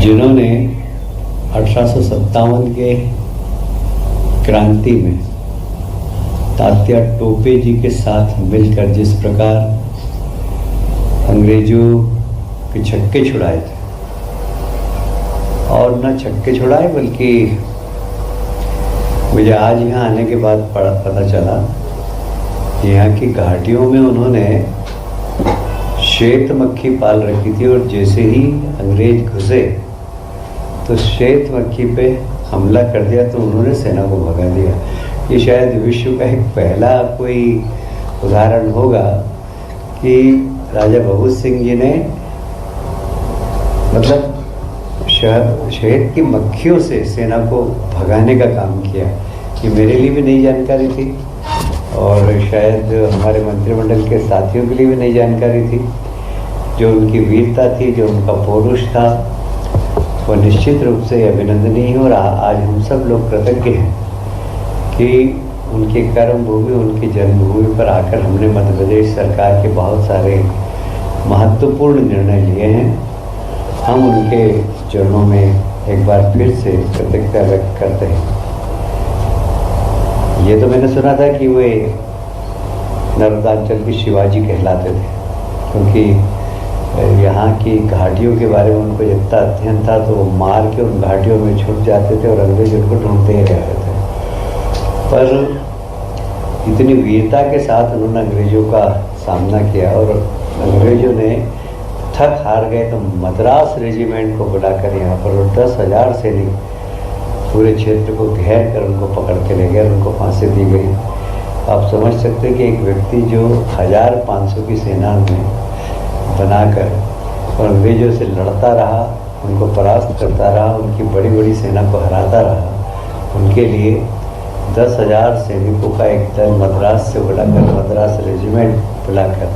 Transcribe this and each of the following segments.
जिन्होंने 1857 के क्रांति में तात्या टोपे जी के साथ मिलकर जिस प्रकार अंग्रेजों के छक्के छुड़ाए थे, और न छक्के छुड़ाए बल्कि मुझे आज यहाँ आने के बाद पता चला कि यहाँ की घाटियों में उन्होंने श्वेत मक्खी पाल रखी थी, और जैसे ही अंग्रेज घुसे तो श्वेत मक्खी पे हमला कर दिया तो उन्होंने सेना को भगा दिया। ये शायद विश्व का एक पहला कोई उदाहरण होगा कि राजा भगत सिंह जी ने मतलब शहद की मक्खियों से सेना को भगाने का काम किया। ये मेरे लिए भी नई जानकारी थी और शायद हमारे मंत्रिमंडल के साथियों के लिए भी नई जानकारी थी। जो उनकी वीरता थी, जो उनका पौरुष था, वो निश्चित रूप से अभिनंदनीय है। और आज हम सब लोग कृतज्ञ हैं कि उनकी कर्म भूमि, उनकी जन्मभूमि पर आकर हमने मध्य प्रदेश सरकार के बहुत सारे महत्वपूर्ण निर्णय लिए हैं। हम उनके चरणों में एक बार फिर से कृतज्ञता व्यक्त करते हैं। ये तो मैंने सुना था कि वे नर्मदांचल के शिवाजी कहलाते थे, क्योंकि यहाँ की घाटियों के बारे में उनको जितना अध्ययन था तो वो मार के उन घाटियों में छुप जाते थे और अंग्रेज उनको ढूंढते ही रहते थे। पर इतनी वीरता के साथ उन्होंने अंग्रेजों का सामना किया और अंग्रेजों ने थक हार गए तो मद्रास रेजिमेंट को बुलाकर यहाँ पर 10,000 सैनिक पूरे क्षेत्र को घेर कर उनको पकड़ के ले गए, उनको फांसी दी गई। आप समझ सकते हैं कि एक व्यक्ति जो 1500 की सेना में बनाकर और अंग्रेजों से लड़ता रहा, उनको परास्त करता रहा, उनकी बड़ी बड़ी सेना को हराता रहा, उनके लिए 10,000 सैनिकों का एक दल मद्रास से बुलाकर, मद्रास रेजिमेंट बुलाकर,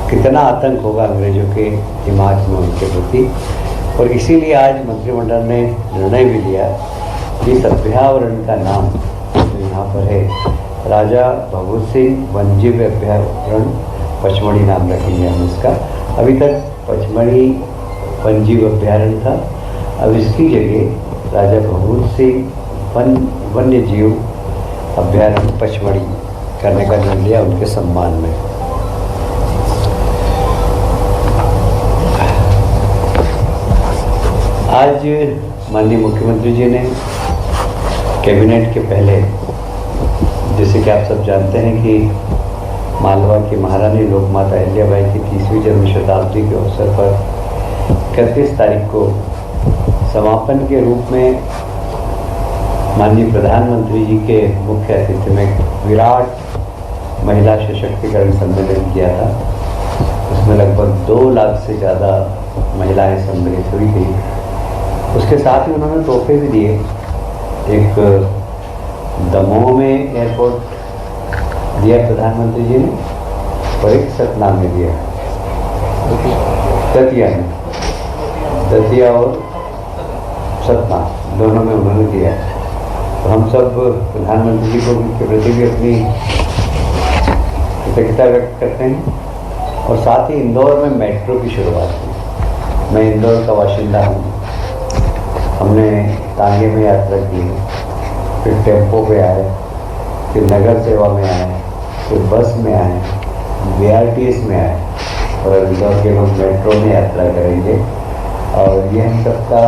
कितना आतंक होगा अंग्रेजों के दिमाग में उनके प्रति। और इसीलिए आज मंत्रिमंडल ने निर्णय भी लिया कि इस अभ्यावरण का नाम जो यहाँ पर है राजा भगत सिंह वन्यजीव अभ्यावरण पचमढ़ी नाम रखेंगे हम इसका। अभी तक पचमढ़ी वन्यजीव अभ्यारण्य था, अब इसकी जगह राजा भगत सिंह वन्यजीव अभ्यारण्य पचमढ़ी करने का निर्णय लिया उनके सम्मान में। आज माननीय मुख्यमंत्री जी ने कैबिनेट के पहले, जैसे कि आप सब जानते हैं कि मालवा की महारानी लोकमाता अहिल्याबाई की 30वीं जन्म शताब्दी के अवसर पर 31 तारीख को समापन के रूप में माननीय प्रधानमंत्री जी के मुख्य अतिथि में विराट महिला सशक्तिकरण सम्मेलन किया था। उसमें लगभग 2 लाख से ज़्यादा महिलाएं सम्मिलित हुई थी। उसके साथ ही उन्होंने तोहफे भी दिए। एक दमोह में एयरपोर्ट दिया प्रधानमंत्री जी ने और एक सतना में दिया, दतिया में, दतिया और सतना दोनों में उन्होंने दिया। तो हम सब प्रधानमंत्री जी को के प्रति भी अपनी कृतज्ञता व्यक्त करते हैं। और साथ ही इंदौर में मेट्रो की शुरुआत की। मैं इंदौर का बाशिंदा हूँ। हमने तांगे में यात्रा की, फिर टेम्पो पे आए, फिर नगर सेवा में आए, फिर बस में आए, BRTS में आए और इंदौर के लोग मेट्रो में यात्रा करेंगे। और ये हम सबका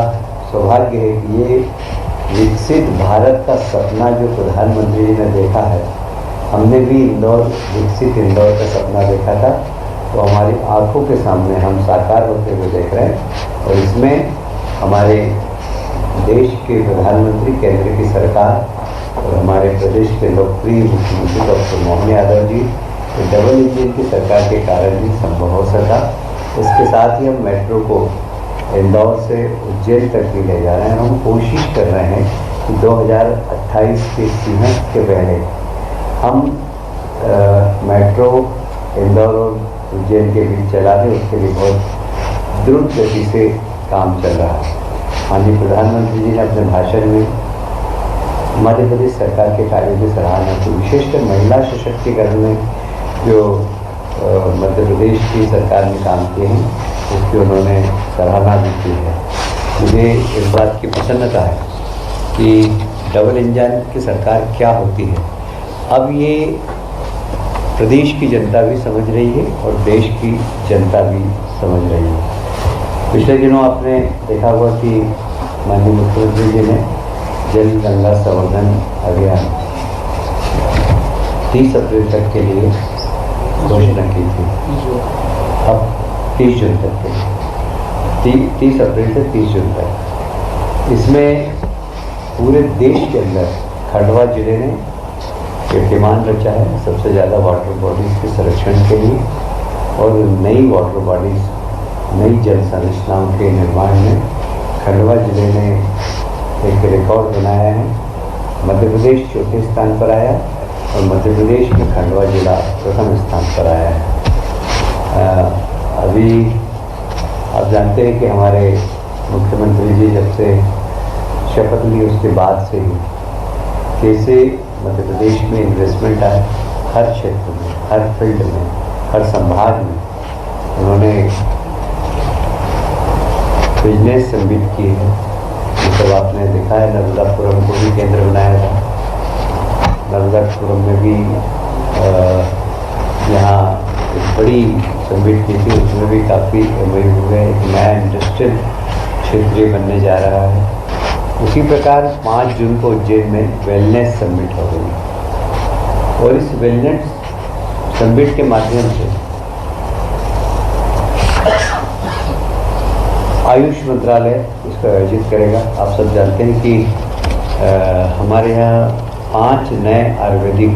सौभाग्य है कि ये विकसित भारत का सपना जो प्रधानमंत्री जी ने देखा है, हमने भी विकसित इंदौर का सपना देखा था, तो हमारी आंखों के सामने हम साकार होते हुए देख रहे हैं। और इसमें हमारे देश के प्रधानमंत्री, केंद्र की सरकार और हमारे प्रदेश के लोकप्रिय मुख्यमंत्री doctor Mohan Yadav ji, double engine की सरकार के कारण ही संभव हो सका। इसके साथ ही हम मेट्रो को इंदौर से उज्जैन तक भी ले जा रहे हैं। हम कोशिश कर रहे हैं कि 2028 के सिंहस्थ के पहले हम मेट्रो इंदौर और उज्जैन के बीच चला दें। उसके लिए बहुत द्रुत गति से काम चल रहा है। माननीय प्रधानमंत्री जी ने अपने भाषण में मध्य प्रदेश सरकार के कार्यों की सराहना की, विशेषकर महिला सशक्तिकरण में जो मध्य प्रदेश की सरकार ने काम किए हैं उसकी उन्होंने सराहना भी की है। मुझे इस बात की प्रसन्नता है कि डबल इंजन की सरकार क्या होती है। अब ये प्रदेश की जनता भी समझ रही है और देश की जनता भी समझ रही है। पिछले दिनों आपने देखा होगा कि माननीय मुख्यमंत्री जी ने जल गंगा संवर्धन अभियान 30 अप्रैल तक के लिए घोषणा की थी। अब 30 जून तक के 30 अप्रैल से 30 जून तक इसमें पूरे देश के अंदर खंडवा जिले ने कीर्तिमान रचा है सबसे ज़्यादा वाटर बॉडीज़ के संरक्षण के लिए और नई वाटर बॉडीज़, नई जल संरचनाओं के निर्माण में खंडवा जिले ने एक रिकॉर्ड बनाया है। मध्य प्रदेश चौथे स्थान पर आया और मध्य प्रदेश में खंडवा जिला प्रथम स्थान पर आया है। अभी आप जानते हैं कि हमारे मुख्यमंत्री जी जब से शपथ ली उसके बाद से ही कैसे मध्य प्रदेश में इन्वेस्टमेंट आए, हर क्षेत्र में, हर फील्ड में, हर संभाग में उन्होंने बिजनेस समिट किए हैं। मतलब आपने देखा है नर्मदापुरम को भी केंद्र बनाया था। नर्मदापुरम में भी यहाँ एक बड़ी समिट की थी, उसमें भी काफ़ी एमओयू हुए। एक नया इंडस्ट्रियल क्षेत्र बनने जा रहा है। उसी प्रकार 5 जून को उज्जैन में वेलनेस समिट हो गई और इस वेलनेस समिट के माध्यम से आयुष मंत्रालय इसको आयोजित करेगा। आप सब जानते हैं कि हमारे यहाँ 5 नए आयुर्वेदिक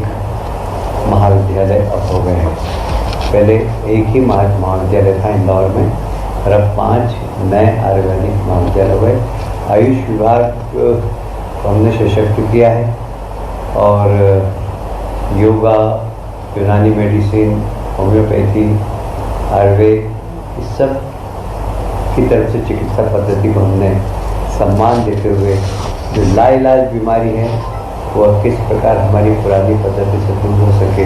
महाविद्यालय अब हो गए हैं। पहले एक ही महाविद्यालय था इंदौर में और अब 5 नए आयुर्वेदिक महाविद्यालय हुए। आयुष विभाग को हमने सशक्त किया है और योगा, यूनानी मेडिसिन, होम्योपैथी, आयुर्वेद इस सब की तरफ से चिकित्सा पद्धति को हमने सम्मान देते हुए जो लाइलाज बीमारी है वह किस प्रकार हमारी पुरानी पद्धति से दूर हो सके,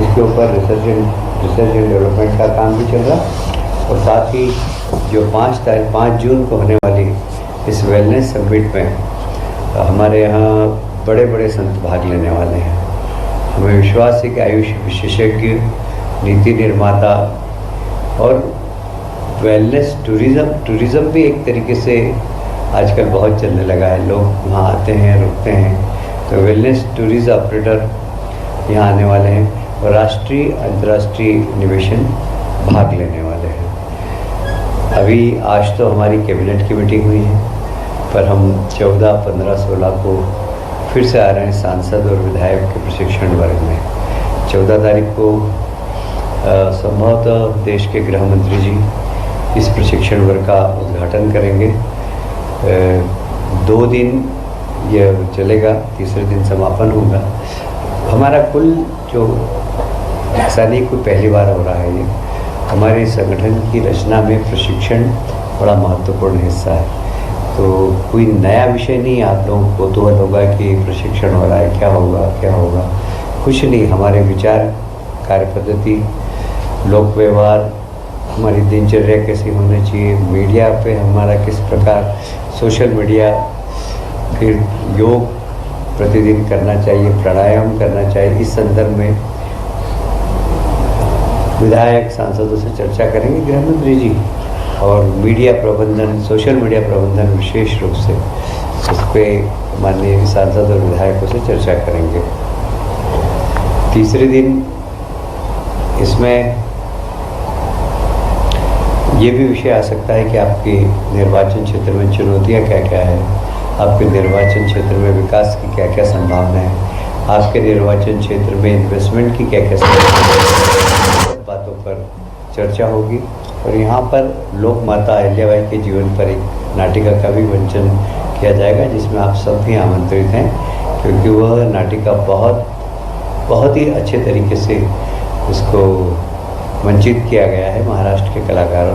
इसके ऊपर रिसर्च एंड डेवलपमेंट का काम भी चल रहा। और साथ ही जो 5 जून को होने वाली इस वेलनेस समिट में हमारे यहाँ बड़े बड़े संत भाग लेने वाले हैं। हमें विश्वास है कि आयुष विशेषज्ञ, नीति निर्माता और वेलनेस टूरिज़्म भी एक तरीके से आजकल बहुत चलने लगा है। लोग वहाँ आते हैं, रुकते हैं, तो वेलनेस टूरिज़्म ऑपरेटर यहाँ आने वाले हैं और राष्ट्रीय अंतर्राष्ट्रीय निवेशन भाग लेने वाले हैं। अभी आज तो हमारी कैबिनेट की मीटिंग हुई है, पर हम 14, 15, 16 को फिर से आ रहे हैं सांसद और विधायक के प्रशिक्षण वर्ग में। 14 तारीख को संभवतः देश के गृह मंत्री जी इस प्रशिक्षण वर्ग का उद्घाटन करेंगे। 2 दिन यह चलेगा, तीसरे दिन समापन होगा। हमारा कुल जो ऐसा नहीं कोई पहली बार हो रहा है, ये हमारे संगठन की रचना में प्रशिक्षण बड़ा महत्वपूर्ण हिस्सा है। तो कोई नया विषय नहीं, आप लोगों को कौतूहल होगा कि प्रशिक्षण हो रहा है, क्या होगा। कुछ नहीं, हमारे विचार, कार्य पद्धति, लोक व्यवहार, हमारी दिनचर्या कैसी होनी चाहिए, मीडिया पे हमारा किस प्रकार, सोशल मीडिया, फिर योग प्रतिदिन करना चाहिए, प्राणायाम करना चाहिए। इस संदर्भ में विधायक सांसदों से चर्चा करेंगे गृह मंत्री जी, और मीडिया प्रबंधन, सोशल मीडिया प्रबंधन विशेष रूप से उस पर माननीय सांसद और विधायकों से चर्चा करेंगे। तीसरे दिन इसमें ये भी विषय आ सकता है कि आपके निर्वाचन क्षेत्र में चुनौतियाँ क्या क्या है, आपके निर्वाचन क्षेत्र में विकास की क्या क्या संभावना है, आपके निर्वाचन क्षेत्र में इन्वेस्टमेंट की क्या क्या संभावना है, बातों पर चर्चा होगी। और यहाँ पर लोक माता अहिल्याबाई के जीवन पर एक नाटिका का भी मंचन किया जाएगा, जिसमें आप सब भी आमंत्रित हैं, क्योंकि वह नाटिका बहुत ही अच्छे तरीके से उसको मंचित किया गया है महाराष्ट्र के कलाकारों